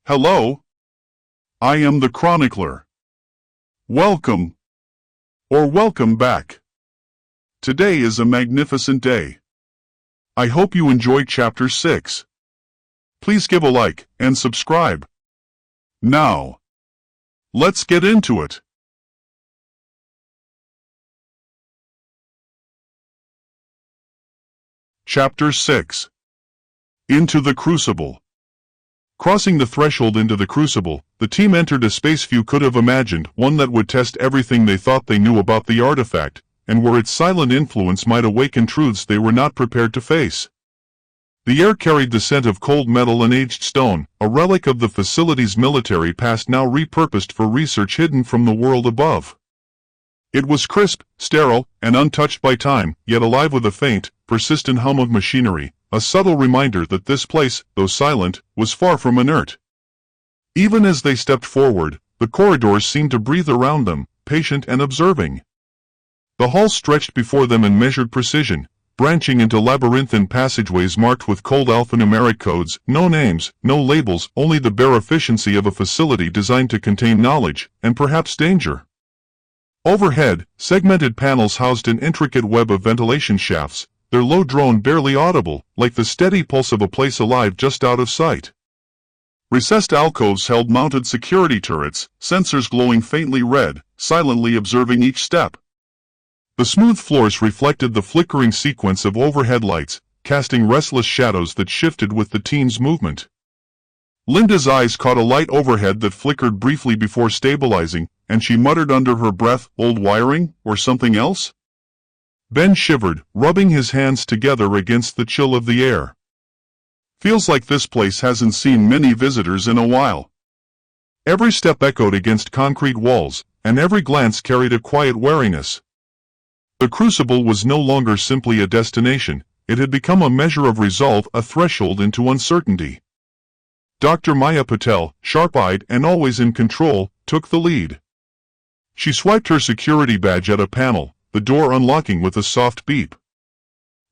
Hello, I am the Chronicler. Welcome, or welcome back. Today is a magnificent day. I hope you enjoy Chapter 6. Please give a like and subscribe. Now, let's get into it. Chapter 6. Into the Crucible. Crossing the threshold into the Crucible, the team entered a space few could have imagined, one that would test everything they thought they knew about the artifact, and where its silent influence might awaken truths they were not prepared to face. The air carried the scent of cold metal and aged stone, a relic of the facility's military past now repurposed for research hidden from the world above. It was crisp, sterile, and untouched by time, yet alive with a faint, persistent hum of machinery, a subtle reminder that this place, though silent, was far from inert. Even as they stepped forward, the corridors seemed to breathe around them, patient and observing. The hall stretched before them in measured precision, branching into labyrinthine passageways marked with cold alphanumeric codes, no names, no labels, only the bare efficiency of a facility designed to contain knowledge, and perhaps danger. Overhead, segmented panels housed an intricate web of ventilation shafts, their low drone barely audible, like the steady pulse of a place alive just out of sight. Recessed alcoves held mounted security turrets, sensors glowing faintly red, silently observing each step. The smooth floors reflected the flickering sequence of overhead lights, casting restless shadows that shifted with the team's movement. Linda's eyes caught a light overhead that flickered briefly before stabilizing, and she muttered under her breath, "Old wiring, or something else?" Ben shivered, rubbing his hands together against the chill of the air. "Feels like this place hasn't seen many visitors in a while." Every step echoed against concrete walls, and every glance carried a quiet wariness. The Crucible was no longer simply a destination, it had become a measure of resolve, a threshold into uncertainty. Dr. Maya Patel, sharp-eyed and always in control, took the lead. She swiped her security badge at a panel, the door unlocking with a soft beep.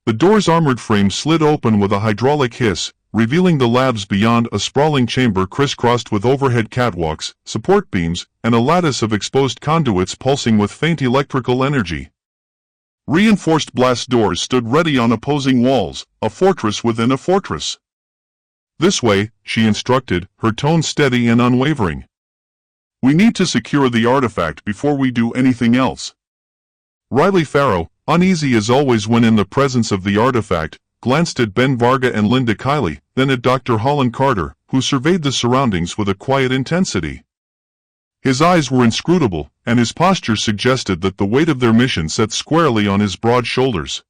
The door's armored frame slid open with a hydraulic hiss, revealing the labs beyond, a sprawling chamber crisscrossed with overhead catwalks, support beams, and a lattice of exposed conduits pulsing with faint electrical energy. Reinforced blast doors stood ready on opposing walls, a fortress within a fortress. "This way," she instructed, her tone steady and unwavering. "We need to secure the artifact before we do anything else." Riley Farrow, uneasy as always when in the presence of the artifact, glanced at Ben Varga and Linda Kiley, then at Dr. Holland Carter, who surveyed the surroundings with a quiet intensity. His eyes were inscrutable, and his posture suggested that the weight of their mission sat squarely on his broad shoulders.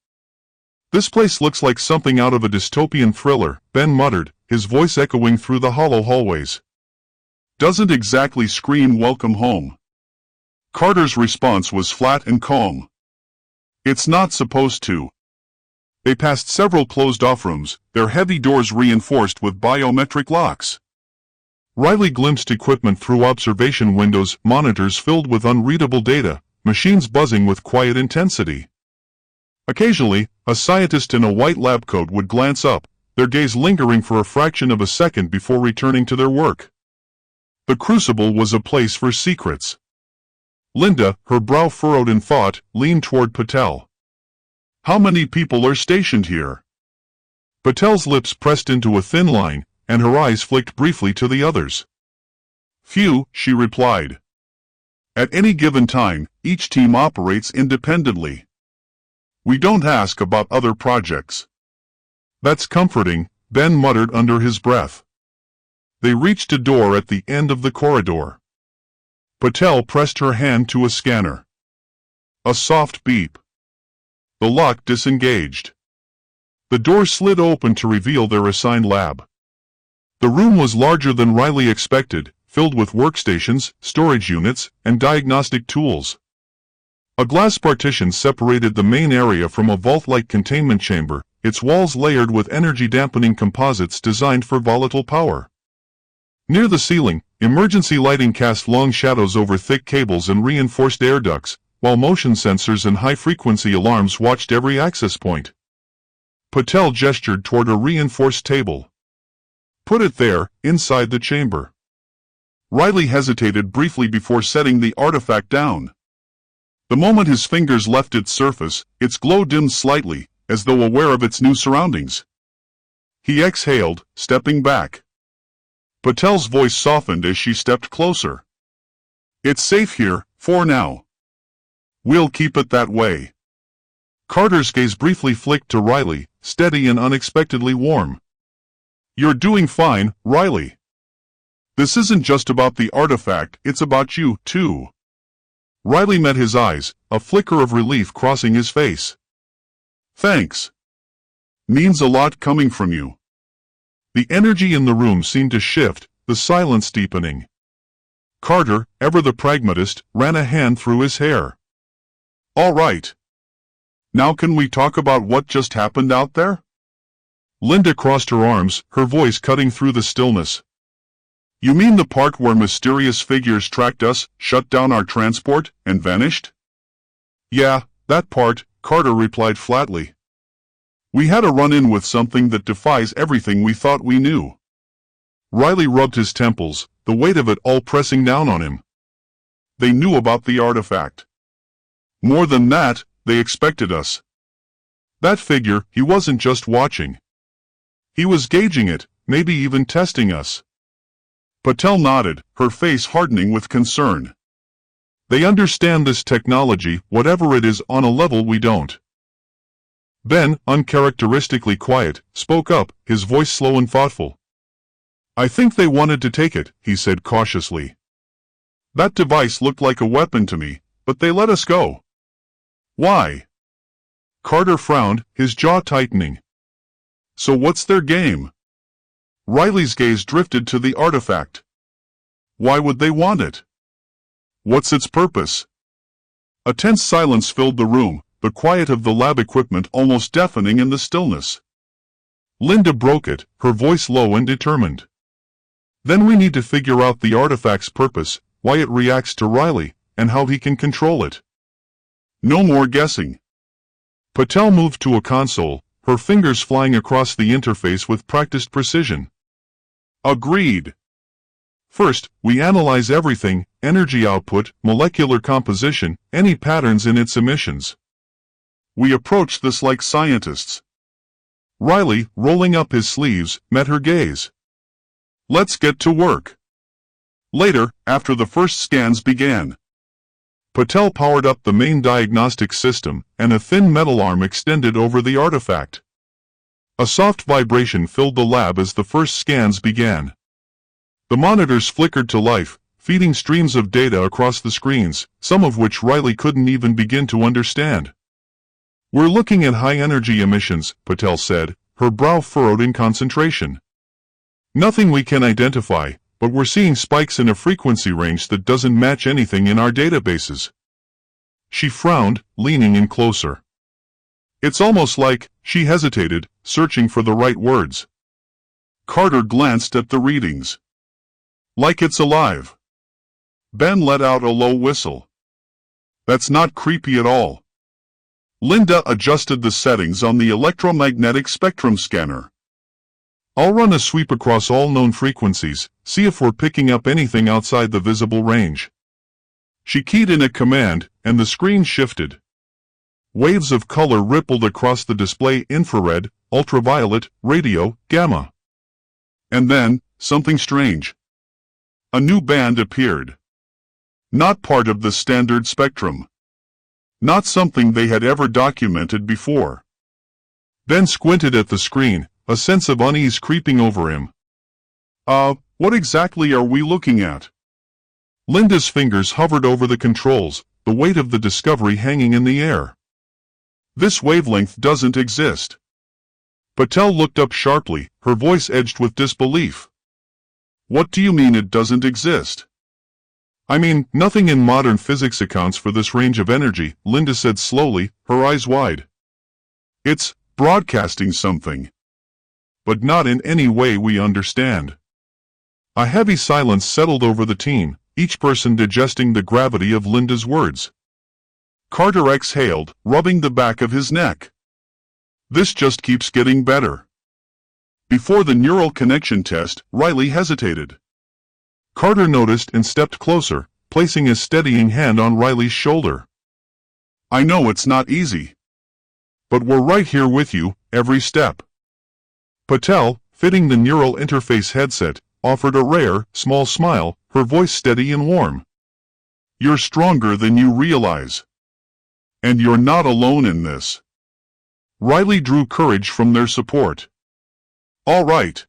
"This place looks like something out of a dystopian thriller," Ben muttered, his voice echoing through the hollow hallways. "Doesn't exactly scream welcome home." Carter's response was flat and calm. "It's not supposed to." They passed several closed-off rooms, their heavy doors reinforced with biometric locks. Riley glimpsed equipment through observation windows, monitors filled with unreadable data, machines buzzing with quiet intensity. Occasionally, a scientist in a white lab coat would glance up, their gaze lingering for a fraction of a second before returning to their work. The Crucible was a place for secrets. Linda, her brow furrowed in thought, leaned toward Patel. "How many people are stationed here?" Patel's lips pressed into a thin line, and her eyes flicked briefly to the others. "Few," she replied. "At any given time, each team operates independently. We don't ask about other projects." "That's comforting," Ben muttered under his breath. They reached a door at the end of the corridor. Patel pressed her hand to a scanner. A soft beep. The lock disengaged. The door slid open to reveal their assigned lab. The room was larger than Riley expected, filled with workstations, storage units, and diagnostic tools. A glass partition separated the main area from a vault-like containment chamber, its walls layered with energy-dampening composites designed for volatile power. Near the ceiling, emergency lighting cast long shadows over thick cables and reinforced air ducts, while motion sensors and high-frequency alarms watched every access point. Patel gestured toward a reinforced table. Put it there, inside the chamber. Riley hesitated briefly before setting the artifact down. The moment his fingers left its surface, its glow dimmed slightly, as though aware of its new surroundings. He exhaled, stepping back. Patel's voice softened as she stepped closer. It's safe here, for now. We'll keep it that way. Carter's gaze briefly flicked to Riley, steady and unexpectedly warm. You're doing fine, Riley. This isn't just about the artifact, it's about you, too. Riley met his eyes, a flicker of relief crossing his face. Thanks. Means a lot coming from you. The energy in the room seemed to shift, the silence deepening. Carter, ever the pragmatist, ran a hand through his hair. All right. Now can we talk about what just happened out there? Linda crossed her arms, her voice cutting through the stillness. You mean the part where mysterious figures tracked us, shut down our transport, and vanished? Yeah, that part, Carter replied flatly. We had a run-in with something that defies everything we thought we knew. Riley rubbed his temples, the weight of it all pressing down on him. They knew about the artifact. More than that, they expected us. That figure, he wasn't just watching. He was gauging it, maybe even testing us. Patel nodded, her face hardening with concern. They understand this technology, whatever it is, on a level we don't. Ben, uncharacteristically quiet, spoke up, his voice slow and thoughtful. I think they wanted to take it, he said cautiously. That device looked like a weapon to me, but they let us go. Why? Carter frowned, his jaw tightening. So what's their game? Riley's gaze drifted to the artifact. Why would they want it? What's its purpose? A tense silence filled the room, the quiet of the lab equipment almost deafening in the stillness. Linda broke it, her voice low and determined. Then we need to figure out the artifact's purpose, why it reacts to Riley, and how he can control it. No more guessing. Patel moved to a console, her fingers flying across the interface with practiced precision. Agreed. First, we analyze everything, energy output, molecular composition, any patterns in its emissions. We approach this like scientists. Riley, rolling up his sleeves, met her gaze. Let's get to work. Later, after the first scans began, Patel powered up the main diagnostic system, and a thin metal arm extended over the artifact. A soft vibration filled the lab as the first scans began. The monitors flickered to life, feeding streams of data across the screens, some of which Riley couldn't even begin to understand. We're looking at high-energy emissions, Patel said, her brow furrowed in concentration. Nothing we can identify, but we're seeing spikes in a frequency range that doesn't match anything in our databases. She frowned, leaning in closer. It's almost like, she hesitated, searching for the right words. Carter glanced at the readings. Like it's alive. Ben let out a low whistle. That's not creepy at all. Linda adjusted the settings on the electromagnetic spectrum scanner. I'll run a sweep across all known frequencies, see if we're picking up anything outside the visible range. She keyed in a command, and the screen shifted. Waves of color rippled across the display: infrared, ultraviolet, radio, gamma. And then, something strange. A new band appeared. Not part of the standard spectrum. Not something they had ever documented before. Ben squinted at the screen, a sense of unease creeping over him. What exactly are we looking at? Linda's fingers hovered over the controls, the weight of the discovery hanging in the air. This wavelength doesn't exist. Patel looked up sharply, her voice edged with disbelief. What do you mean it doesn't exist? I mean, nothing in modern physics accounts for this range of energy, Linda said slowly, her eyes wide. It's broadcasting something. But not in any way we understand. A heavy silence settled over the team, each person digesting the gravity of Linda's words. Carter exhaled, rubbing the back of his neck. This just keeps getting better. Before the neural connection test, Riley hesitated. Carter noticed and stepped closer, placing a steadying hand on Riley's shoulder. I know it's not easy. But we're right here with you, every step. Patel, fitting the neural interface headset, offered a rare, small smile, her voice steady and warm. You're stronger than you realize. And you're not alone in this. Riley drew courage from their support. All right.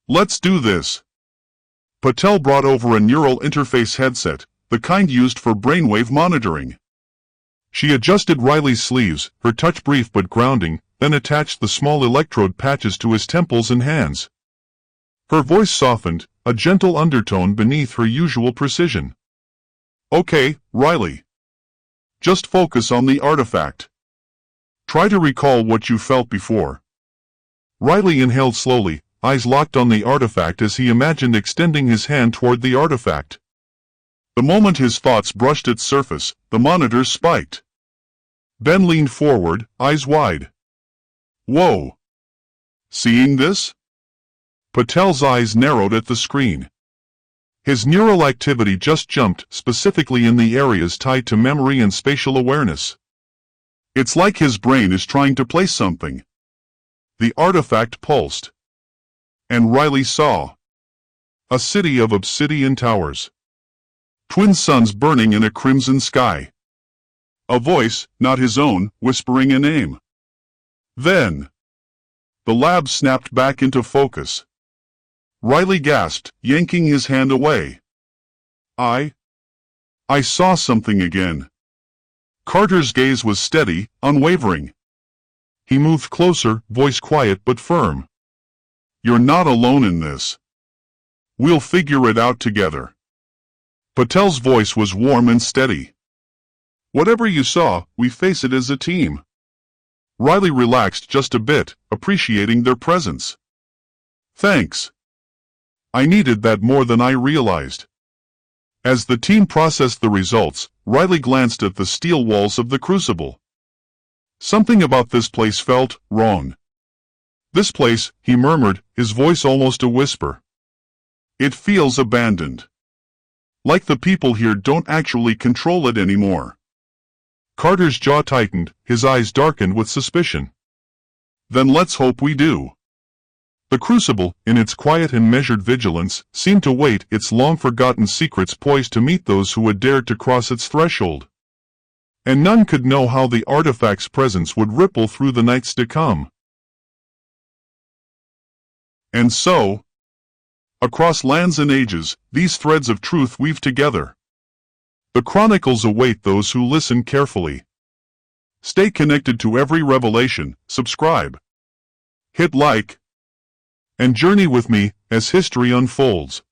Let's do this. Patel brought over a neural interface headset, the kind used for brainwave monitoring. She adjusted Riley's sleeves, her touch brief but grounding, then attached the small electrode patches to his temples and hands. Her voice softened, a gentle undertone beneath her usual precision. Okay, Riley. Just focus on the artifact. Try to recall what you felt before. Riley inhaled slowly, eyes locked on the artifact as he imagined extending his hand toward the artifact. The moment his thoughts brushed its surface, the monitors spiked. Ben leaned forward, eyes wide. Whoa! Seeing this? Patel's eyes narrowed at the screen. His neural activity just jumped, specifically in the areas tied to memory and spatial awareness. It's like his brain is trying to place something. The artifact pulsed. And Riley saw a city of obsidian towers. Twin suns burning in a crimson sky. A voice, not his own, whispering a name. Then, the lab snapped back into focus. Riley gasped, yanking his hand away. I saw something again. Carter's gaze was steady, unwavering. He moved closer, voice quiet but firm. You're not alone in this. We'll figure it out together. Patel's voice was warm and steady. Whatever you saw, we face it as a team. Riley relaxed just a bit, appreciating their presence. Thanks. I needed that more than I realized. As the team processed the results, Riley glanced at the steel walls of the Crucible. Something about this place felt wrong. This place, he murmured, his voice almost a whisper. It feels abandoned. Like the people here don't actually control it anymore. Carter's jaw tightened, his eyes darkened with suspicion. Then let's hope we do. The Crucible, in its quiet and measured vigilance, seemed to wait, its long-forgotten secrets poised to meet those who had dared to cross its threshold. And none could know how the artifact's presence would ripple through the nights to come. And so, across lands and ages, these threads of truth weave together. The Chronicles await those who listen carefully. Stay connected to every revelation, subscribe, hit like, and journey with me as history unfolds.